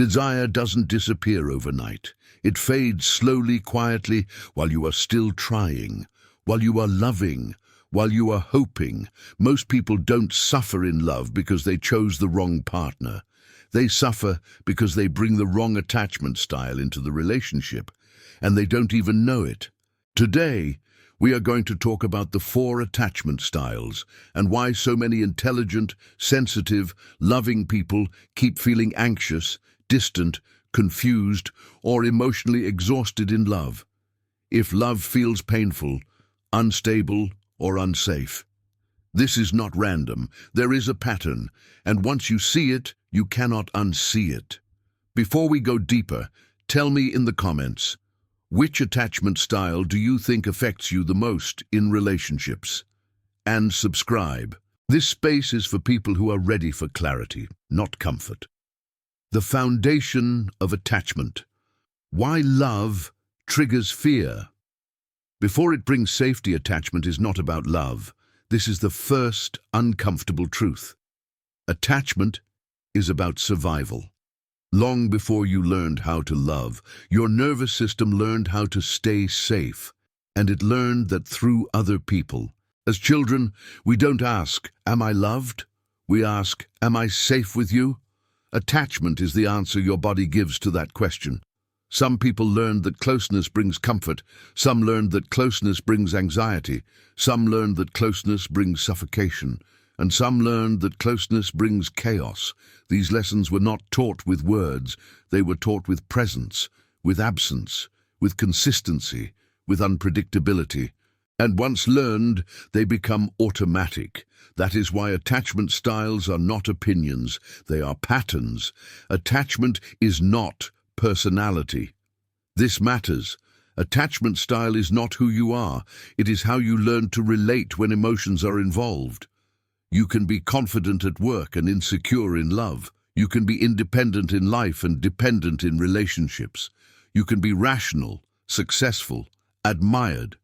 Desire doesn't disappear overnight. It fades slowly, quietly, while you are still trying, while you are loving, while you are hoping. Most people don't suffer in love because they chose the wrong partner. They suffer because they bring the wrong attachment style into the relationship, and they don't even know it. Today, we are going to talk about the 4 attachment styles and why so many intelligent, sensitive, loving people keep feeling anxious, distant, confused, or emotionally exhausted in love. If love feels painful, unstable, or unsafe. This is not random. There is a pattern, and once you see it, you cannot unsee it. Before we go deeper, tell me in the comments, which attachment style do you think affects you the most in relationships? And subscribe. This space is for people who are ready for clarity, not comfort. The foundation of attachment. Why love triggers fear. Before it brings safety, attachment is not about love. This is the first uncomfortable truth. Attachment is about survival. Long before you learned how to love, your nervous system learned how to stay safe, and it learned that through other people. As children, we don't ask, "Am I loved?" We ask, "Am I safe with you?" Attachment is the answer your body gives to that question. Some people learned that closeness brings comfort. Some learned that closeness brings anxiety. Some learned that closeness brings suffocation. And some learned that closeness brings chaos. These lessons were not taught with words. They were taught with presence, with absence, with consistency, with unpredictability. And once learned, they become automatic. That is why attachment styles are not opinions. They are patterns. Attachment is not personality. This matters. Attachment style is not who you are. It is how you learn to relate when emotions are involved. You can be confident at work and insecure in love. You can be independent in life and dependent in relationships. You can be rational, successful, admired,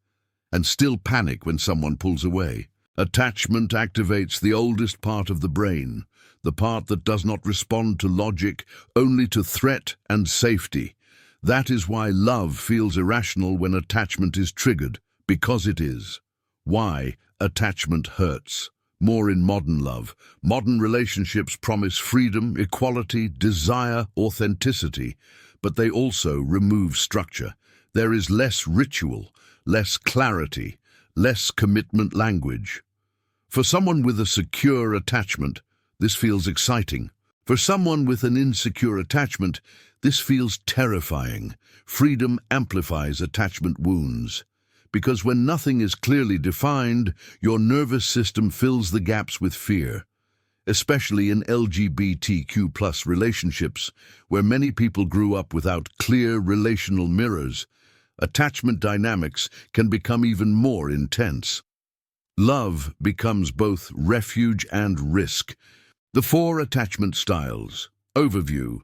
and still panic when someone pulls away. Attachment activates the oldest part of the brain, the part that does not respond to logic, only to threat and safety. That is why love feels irrational when attachment is triggered, because it is. Why attachment hurts. More in modern love. Modern relationships promise freedom, equality, desire, authenticity, but they also remove structure. There is less ritual, less clarity, less commitment language. For someone with a secure attachment, this feels exciting. For someone with an insecure attachment, this feels terrifying. Freedom amplifies attachment wounds. Because when nothing is clearly defined, your nervous system fills the gaps with fear. Especially in LGBTQ+ relationships, where many people grew up without clear relational mirrors, attachment dynamics can become even more intense. Love becomes both refuge and risk. The 4 attachment styles. Overview.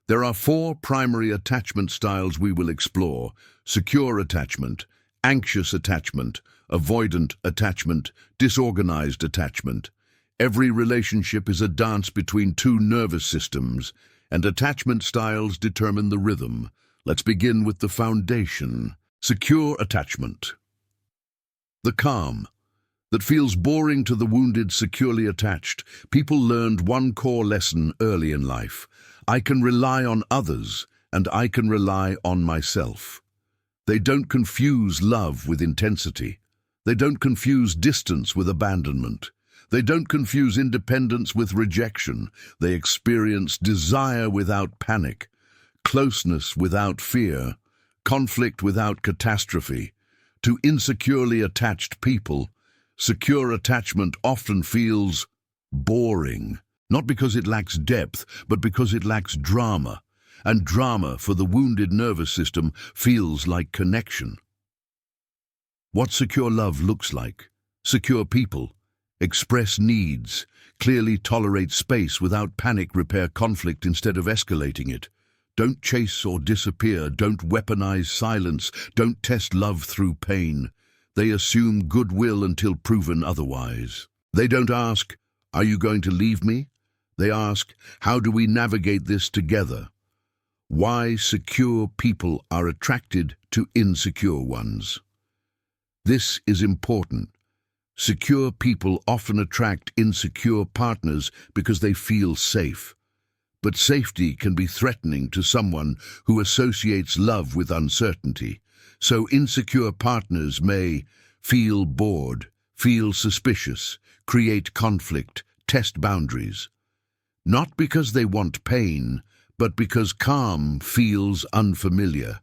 There are 4 primary attachment styles we will explore: secure attachment, anxious attachment, avoidant attachment, disorganized attachment. Every relationship is a dance between 2 nervous systems, and attachment styles determine the rhythm. Let's begin with the foundation. Secure attachment. The calm that feels boring to the wounded, securely attached. People learned one core lesson early in life. I can rely on others, and I can rely on myself. They don't confuse love with intensity. They don't confuse distance with abandonment. They don't confuse independence with rejection. They experience desire without panic, closeness without fear, conflict without catastrophe. To insecurely attached people, secure attachment often feels boring, not because it lacks depth, but because it lacks drama. And drama, for the wounded nervous system, feels like connection. What secure love looks like. Secure people express needs, clearly tolerate space without panic, repair conflict instead of escalating it. Don't chase or disappear, don't weaponize silence, don't test love through pain. They assume goodwill until proven otherwise. They don't ask, "Are you going to leave me?" They ask, "How do we navigate this together?" Why secure people are attracted to insecure ones. This is important. Secure people often attract insecure partners because they feel safe. But safety can be threatening to someone who associates love with uncertainty. So insecure partners may feel bored, feel suspicious, create conflict, test boundaries. Not because they want pain, but because calm feels unfamiliar.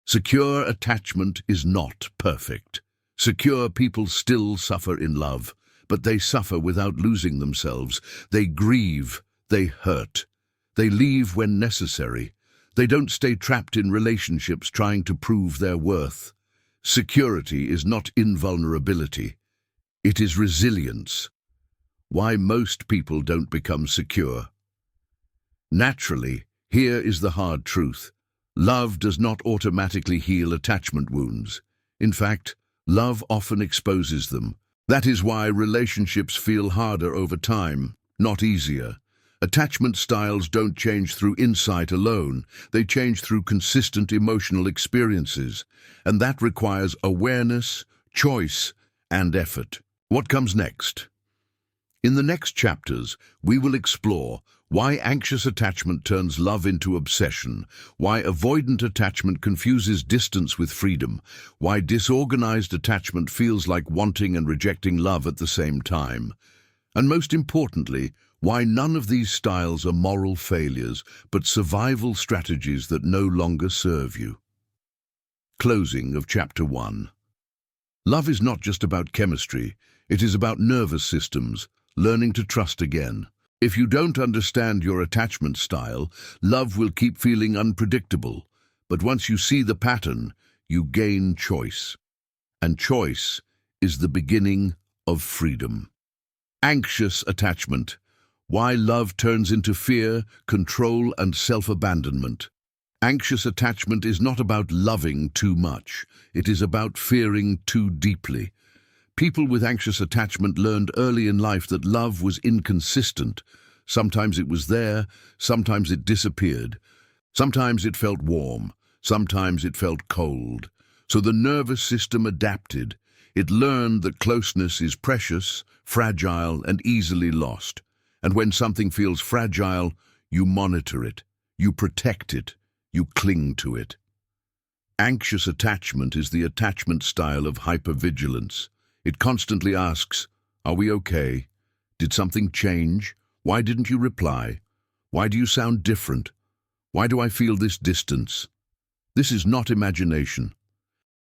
Secure attachment is not perfect. Secure people still suffer in love, but they suffer without losing themselves. They grieve, they hurt. They leave when necessary. They don't stay trapped in relationships trying to prove their worth. Security is not invulnerability. It is resilience. Why most people don't become secure. Naturally, here is the hard truth. Love does not automatically heal attachment wounds. In fact, love often exposes them. That is why relationships feel harder over time, not easier. Attachment styles don't change through insight alone. They change through consistent emotional experiences. And that requires awareness, choice, and effort. What comes next? In the next chapters, we will explore why anxious attachment turns love into obsession, why avoidant attachment confuses distance with freedom, why disorganized attachment feels like wanting and rejecting love at the same time, and most importantly, why none of these styles are moral failures, but survival strategies that no longer serve you. Closing of Chapter 1. Love is not just about chemistry, it is about nervous systems, learning to trust again. If you don't understand your attachment style, love will keep feeling unpredictable. But once you see the pattern, you gain choice. And choice is the beginning of freedom. Anxious attachment. Why love turns into fear, control, and self-abandonment. Anxious attachment is not about loving too much. It is about fearing too deeply. People with anxious attachment learned early in life that love was inconsistent. Sometimes it was there, sometimes it disappeared. Sometimes it felt warm, sometimes it felt cold. So the nervous system adapted. It learned that closeness is precious, fragile, and easily lost. And when something feels fragile, you monitor it, you protect it, you cling to it. Anxious attachment is the attachment style of hypervigilance. It constantly asks, are we okay? Did something change? Why didn't you reply? Why do you sound different? Why do I feel this distance? This is not imagination.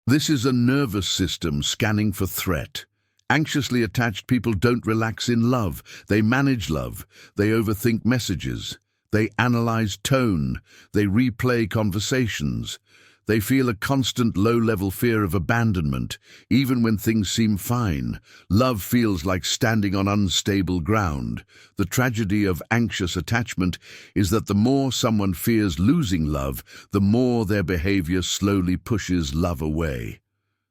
This is a nervous system scanning for threat. Anxiously attached people don't relax in love. They manage love. They overthink messages. They analyze tone. They replay conversations. They feel a constant low-level fear of abandonment, even when things seem fine. Love feels like standing on unstable ground. The tragedy of anxious attachment is that the more someone fears losing love, the more their behavior slowly pushes love away.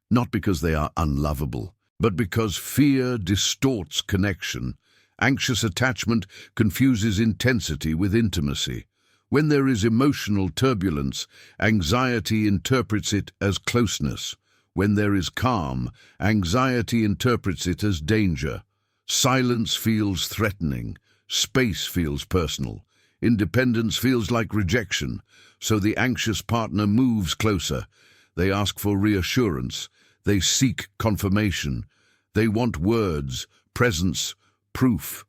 Not because they are unlovable, but because fear distorts connection. Anxious attachment confuses intensity with intimacy. When there is emotional turbulence, anxiety interprets it as closeness. When there is calm, anxiety interprets it as danger. Silence feels threatening. Space feels personal. Independence feels like rejection. So the anxious partner moves closer. They ask for reassurance. They seek confirmation. They want words, presence, proof.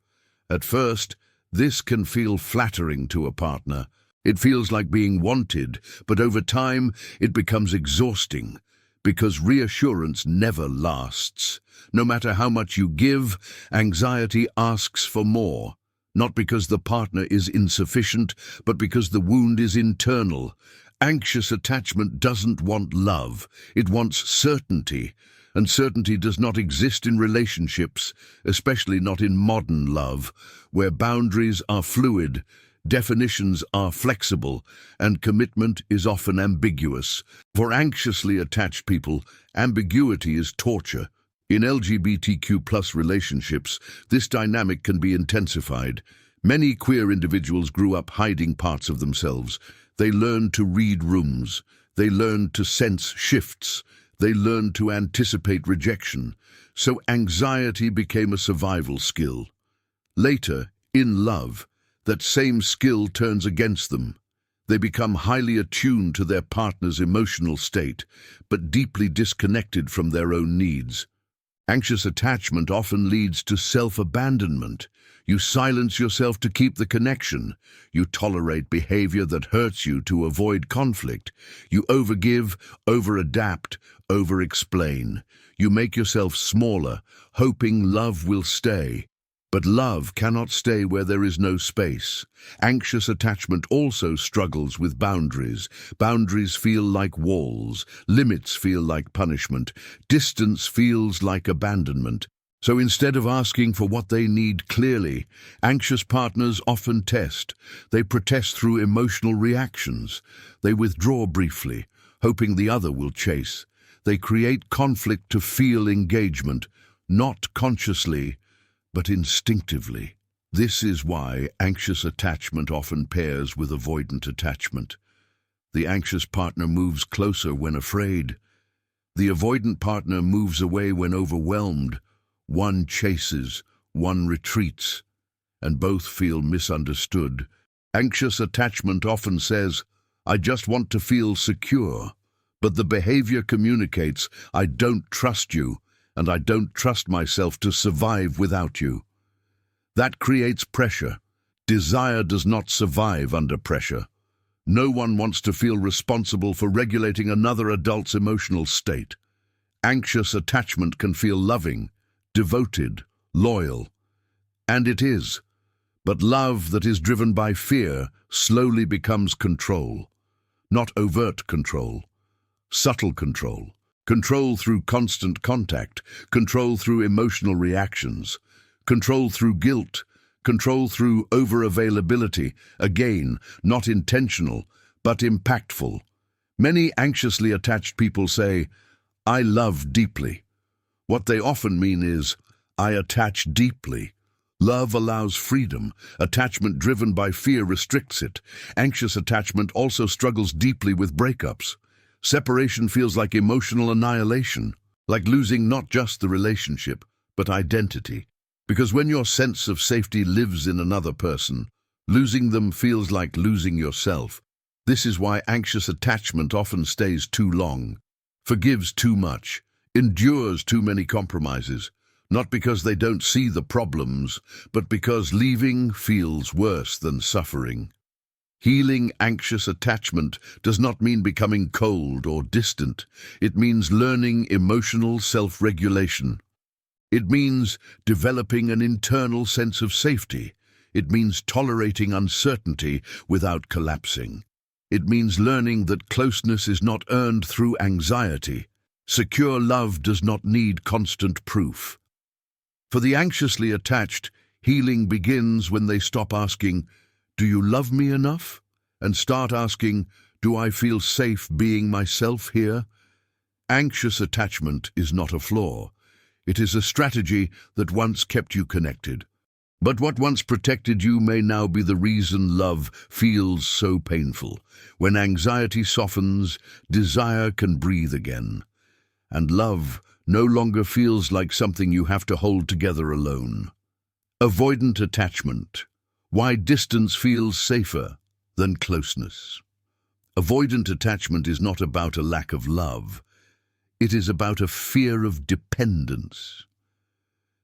At first, this can feel flattering to a partner. It feels like being wanted, but over time it becomes exhausting because reassurance never lasts. No matter how much you give, anxiety asks for more, not because the partner is insufficient, but because the wound is internal. Anxious attachment doesn't want love, it wants certainty. And certainty does not exist in relationships, especially not in modern love, where boundaries are fluid, definitions are flexible, and commitment is often ambiguous. For anxiously attached people, ambiguity is torture. In LGBTQ+ relationships, this dynamic can be intensified. Many queer individuals grew up hiding parts of themselves. They learned to read rooms. They learned to sense shifts. They learned to anticipate rejection. So anxiety became a survival skill. Later, in love, that same skill turns against them. They become highly attuned to their partner's emotional state, but deeply disconnected from their own needs. Anxious attachment often leads to self-abandonment. You silence yourself to keep the connection. You tolerate behavior that hurts you to avoid conflict. You overgive, over-adapt, over-explain. You make yourself smaller, hoping love will stay. But love cannot stay where there is no space. Anxious attachment also struggles with boundaries. Boundaries feel like walls. Limits feel like punishment. Distance feels like abandonment. So instead of asking for what they need clearly, anxious partners often test. They protest through emotional reactions. They withdraw briefly, hoping the other will chase. They create conflict to feel engagement, not consciously, but instinctively. This is why anxious attachment often pairs with avoidant attachment. The anxious partner moves closer when afraid. The avoidant partner moves away when overwhelmed. One chases, one retreats, and both feel misunderstood. Anxious attachment often says, "I just want to feel secure," but the behavior communicates, "I don't trust you, and I don't trust myself to survive without you." That creates pressure. Desire does not survive under pressure. No one wants to feel responsible for regulating another adult's emotional state. Anxious attachment can feel loving, devoted, loyal. And it is. But love that is driven by fear slowly becomes control. Not overt control, subtle control. Control through constant contact, control through emotional reactions, control through guilt, control through over-availability, again, not intentional, but impactful. Many anxiously attached people say, "I love deeply." What they often mean is, "I attach deeply." Love allows freedom. Attachment driven by fear restricts it. Anxious attachment also struggles deeply with breakups. Separation feels like emotional annihilation, like losing not just the relationship, but identity. Because when your sense of safety lives in another person, losing them feels like losing yourself. This is why anxious attachment often stays too long, forgives too much, endures too many compromises, not because they don't see the problems, but because leaving feels worse than suffering. Healing anxious attachment does not mean becoming cold or distant. It means learning emotional self-regulation. It means developing an internal sense of safety. It means tolerating uncertainty without collapsing. It means learning that closeness is not earned through anxiety. Secure love does not need constant proof. For the anxiously attached, healing begins when they stop asking, "Do you love me enough?" and start asking, "Do I feel safe being myself here?" Anxious attachment is not a flaw. It is a strategy that once kept you connected. But what once protected you may now be the reason love feels so painful. When anxiety softens, desire can breathe again. And love no longer feels like something you have to hold together alone. Avoidant attachment. Why distance feels safer than closeness. Avoidant attachment is not about a lack of love. It is about a fear of dependence.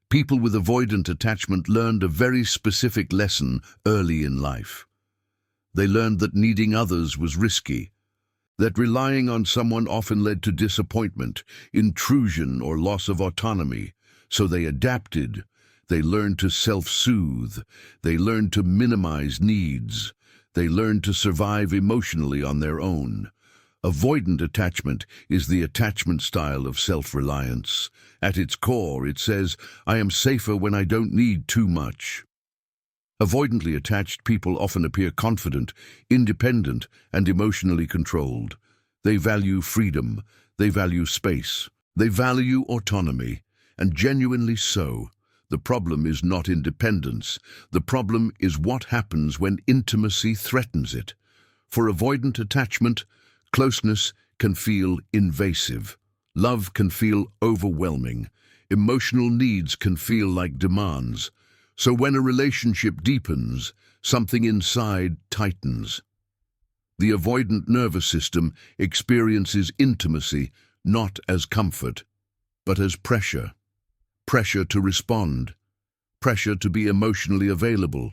People with avoidant attachment learned a very specific lesson early in life. They learned that needing others was risky, that relying on someone often led to disappointment, intrusion, or loss of autonomy. So they adapted. They learned to self-soothe. They learned to minimize needs. They learned to survive emotionally on their own. Avoidant attachment is the attachment style of self-reliance. At its core, it says, "I am safer when I don't need too much." Avoidantly attached people often appear confident, independent, and emotionally controlled. They value freedom. They value space. They value autonomy, and genuinely so. The problem is not independence. The problem is what happens when intimacy threatens it. For avoidant attachment, closeness can feel invasive. Love can feel overwhelming. Emotional needs can feel like demands. So when a relationship deepens, something inside tightens. The avoidant nervous system experiences intimacy not as comfort, but as pressure. Pressure to respond. Pressure to be emotionally available.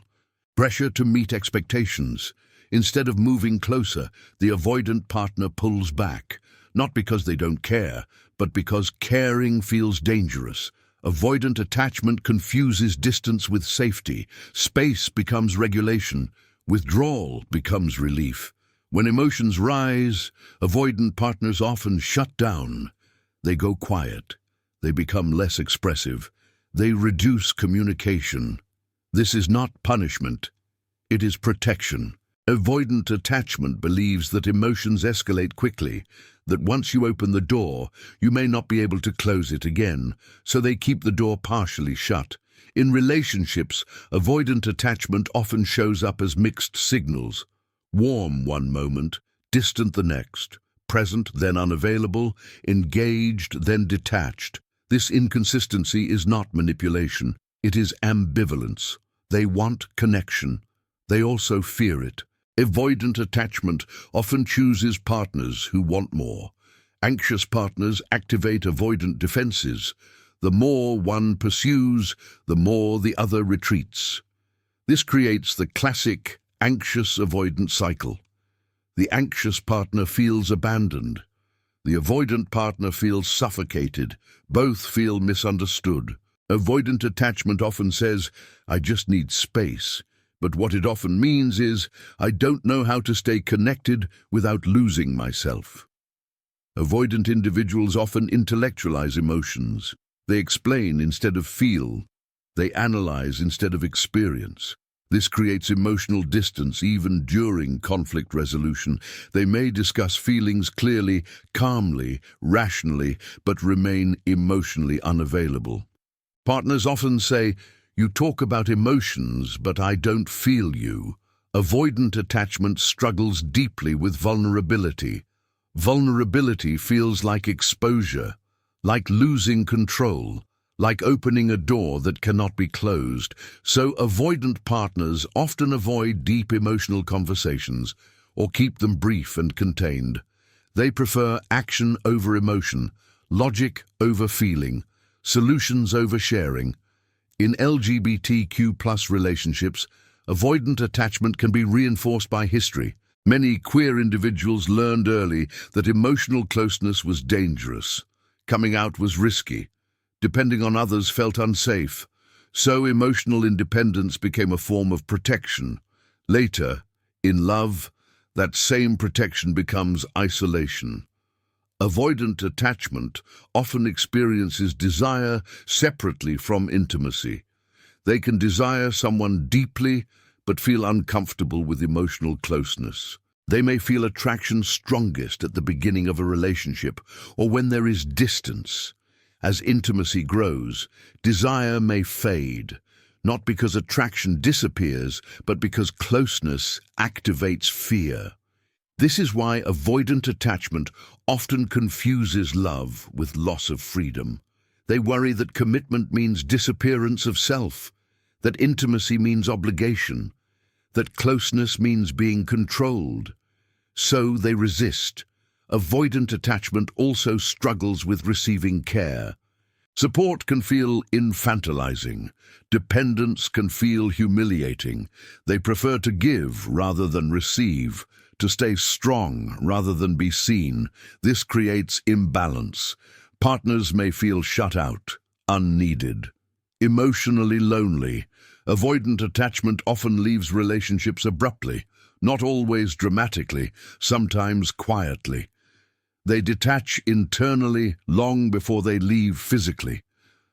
Pressure to meet expectations. Instead of moving closer, the avoidant partner pulls back, not because they don't care, but because caring feels dangerous. Avoidant attachment confuses distance with safety. Space becomes regulation. Withdrawal becomes relief. When emotions rise, avoidant partners often shut down. They go quiet. They become less expressive. They reduce communication. This is not punishment. It is protection. Avoidant attachment believes that emotions escalate quickly, that once you open the door, you may not be able to close it again, so they keep the door partially shut. In relationships, avoidant attachment often shows up as mixed signals. Warm one moment, distant the next, present then unavailable, engaged then detached. This inconsistency is not manipulation, it is ambivalence. They want connection. They also fear it. Avoidant attachment often chooses partners who want more. Anxious partners activate avoidant defenses. The more one pursues, the more the other retreats. This creates the classic anxious avoidant cycle. The anxious partner feels abandoned. The avoidant partner feels suffocated. Both feel misunderstood. Avoidant attachment often says, "I just need space." But what it often means is, "I don't know how to stay connected without losing myself." Avoidant individuals often intellectualize emotions. They explain instead of feel. They analyze instead of experience. This creates emotional distance even during conflict resolution. They may discuss feelings clearly, calmly, rationally, but remain emotionally unavailable. Partners often say, "You talk about emotions, but I don't feel you." Avoidant attachment struggles deeply with vulnerability. Vulnerability feels like exposure, like losing control, like opening a door that cannot be closed. So avoidant partners often avoid deep emotional conversations or keep them brief and contained. They prefer action over emotion, logic over feeling, solutions over sharing. In LGBTQ+ relationships, avoidant attachment can be reinforced by history. Many queer individuals learned early that emotional closeness was dangerous. Coming out was risky. Depending on others felt unsafe. So emotional independence became a form of protection. Later, in love, that same protection becomes isolation. Avoidant attachment often experiences desire separately from intimacy. They can desire someone deeply but feel uncomfortable with emotional closeness. They may feel attraction strongest at the beginning of a relationship or when there is distance. As intimacy grows, desire may fade, not because attraction disappears, but because closeness activates fear. This is why avoidant attachment often confuses love with loss of freedom. They worry that commitment means disappearance of self, that intimacy means obligation, that closeness means being controlled. So they resist. Avoidant attachment also struggles with receiving care. Support can feel infantilizing. Dependence can feel humiliating. They prefer to give rather than receive, to stay strong rather than be seen. This creates imbalance. Partners may feel shut out, unneeded, emotionally lonely. Avoidant attachment often leaves relationships abruptly, not always dramatically, sometimes quietly. They detach internally long before they leave physically.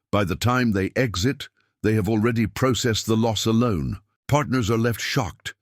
By the time they exit, they have already processed the loss alone. Partners are left shocked,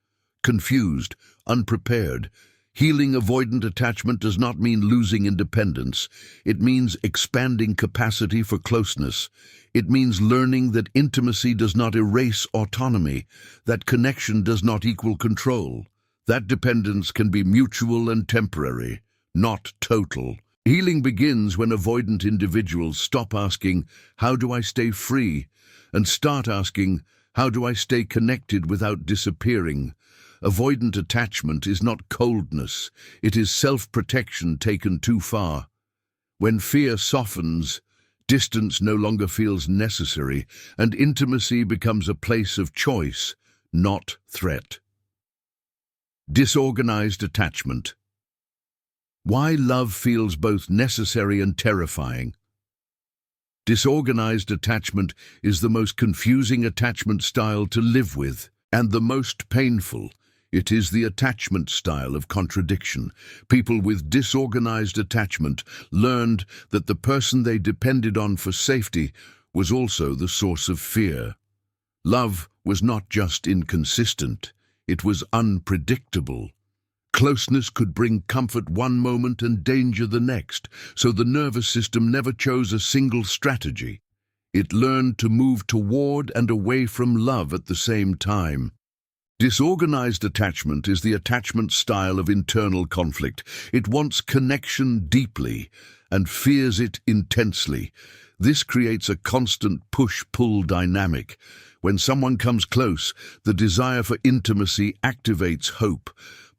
confused, unprepared. Healing avoidant attachment does not mean losing independence. It means expanding capacity for closeness. It means learning that intimacy does not erase autonomy, that connection does not equal control, That dependence can be mutual and temporary, not total. Healing begins when avoidant individuals stop asking, "How do I stay free?" and start asking, "How do I stay connected without disappearing?" Avoidant attachment is not coldness, it is self-protection taken too far. When fear softens, distance no longer feels necessary, and intimacy becomes a place of choice, not threat. Disorganized attachment. Why love feels both necessary and terrifying. Disorganized attachment is the most confusing attachment style to live with, and the most painful. It is the attachment style of contradiction. People with disorganized attachment learned that the person they depended on for safety was also the source of fear. Love was not just inconsistent, it was unpredictable. Closeness could bring comfort one moment and danger the next, so the nervous system never chose a single strategy. It learned to move toward and away from love at the same time. Disorganized attachment is the attachment style of internal conflict. It wants connection deeply and fears it intensely. This creates a constant push-pull dynamic. When someone comes close, the desire for intimacy activates hope,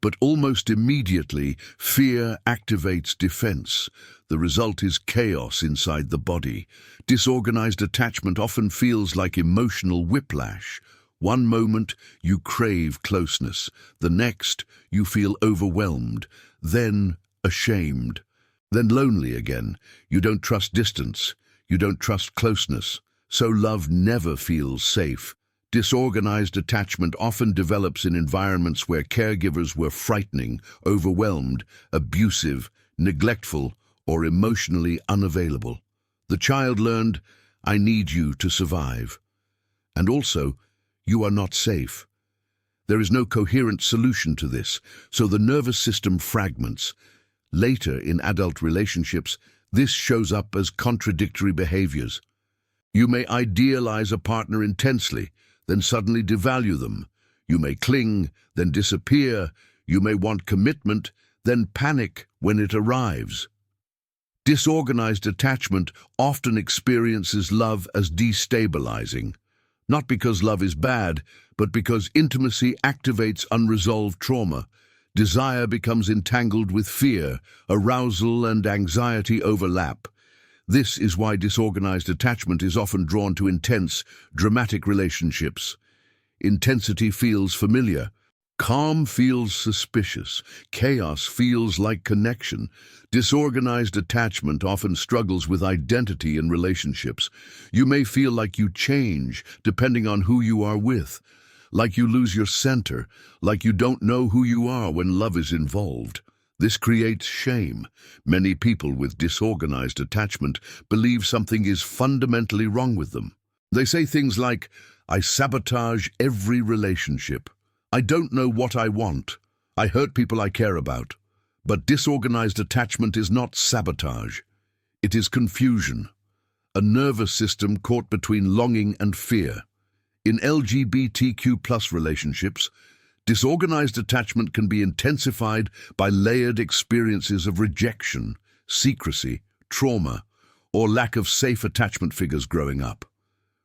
but almost immediately, fear activates defense. The result is chaos inside the body. Disorganized attachment often feels like emotional whiplash. One moment, you crave closeness. The next, you feel overwhelmed. Then, ashamed. Then lonely again. You don't trust distance. You don't trust closeness. So love never feels safe. Disorganized attachment often develops in environments where caregivers were frightening, overwhelmed, abusive, neglectful, or emotionally unavailable. The child learned, "I need you to survive." And also, "You are not safe." There is no coherent solution to this, so the nervous system fragments. Later, in adult relationships, this shows up as contradictory behaviors. You may idealize a partner intensely, then suddenly devalue them. You may cling, then disappear. You may want commitment, then panic when it arrives. Disorganized attachment often experiences love as destabilizing. Not because love is bad, but because intimacy activates unresolved trauma. Desire becomes entangled with fear, arousal and anxiety overlap. This is why disorganized attachment is often drawn to intense, dramatic relationships. Intensity feels familiar. Calm feels suspicious. Chaos feels like connection. Disorganized attachment often struggles with identity in relationships. You may feel like you change depending on who you are with, like you lose your center, like you don't know who you are when love is involved. This creates shame. Many people with disorganized attachment believe something is fundamentally wrong with them. They say things like, "I sabotage every relationship. I don't know what I want. I hurt people I care about." But disorganized attachment is not sabotage. It is confusion, a nervous system caught between longing and fear. In LGBTQ+ relationships, disorganized attachment can be intensified by layered experiences of rejection, secrecy, trauma, or lack of safe attachment figures growing up.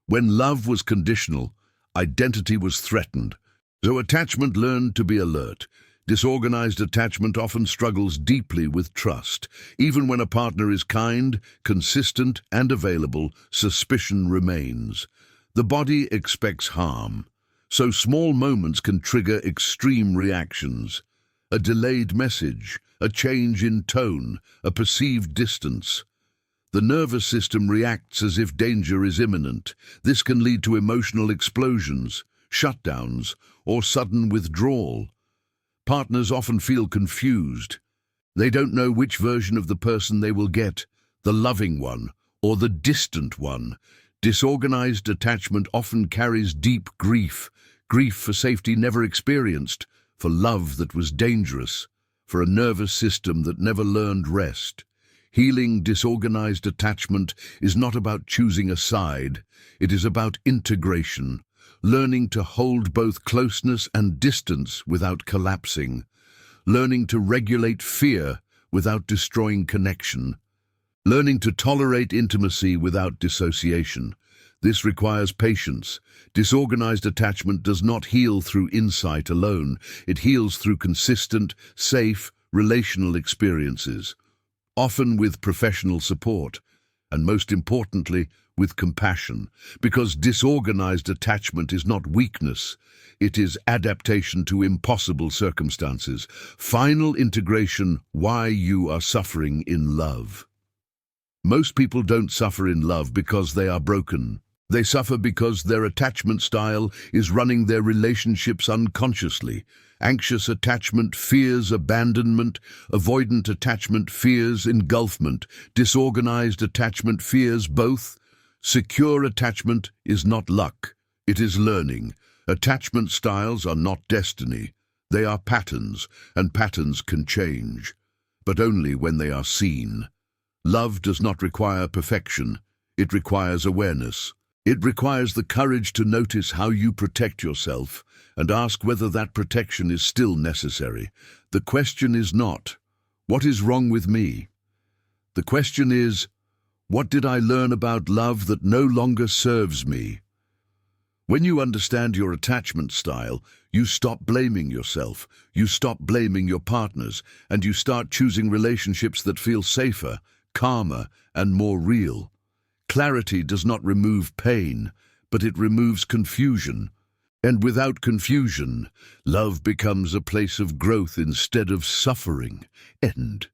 When love was conditional, identity was threatened. So attachment learned to be alert. Disorganized attachment often struggles deeply with trust. Even when a partner is kind, consistent, and available, suspicion remains. The body expects harm, so small moments can trigger extreme reactions. A delayed message, a change in tone, a perceived distance. The nervous system reacts as if danger is imminent. This can lead to emotional explosions, shutdowns, or sudden withdrawal. Partners often feel confused. They don't know which version of the person they will get, the loving one or the distant one. Disorganized attachment often carries deep grief, grief for safety never experienced, for love that was dangerous, for a nervous system that never learned rest. Healing disorganized attachment is not about choosing a side, it is about integration. learning to hold both closeness and distance without collapsing, learning to regulate fear without destroying connection, learning to tolerate intimacy without dissociation. This requires patience. Disorganized attachment does not heal through insight alone. It heals through consistent, safe, relational experiences, often with professional support, and most importantly, with compassion, because disorganized attachment is not weakness, it is adaptation to impossible circumstances. Final integration: why you are suffering in love. Most people don't suffer in love because they are broken. They suffer because their attachment style is running their relationships unconsciously. Anxious attachment fears abandonment, avoidant attachment fears engulfment, disorganized attachment fears both. Secure attachment is not luck, it is learning. Attachment styles are not destiny. They are patterns, and patterns can change, but only when they are seen. Love does not require perfection, it requires awareness. It requires the courage to notice how you protect yourself and ask whether that protection is still necessary. The question is not, what is wrong with me? The question is, what did I learn about love that no longer serves me? When you understand your attachment style, you stop blaming yourself, you stop blaming your partners, and you start choosing relationships that feel safer, calmer, and more real. Clarity does not remove pain, but it removes confusion. And without confusion, love becomes a place of growth instead of suffering. End.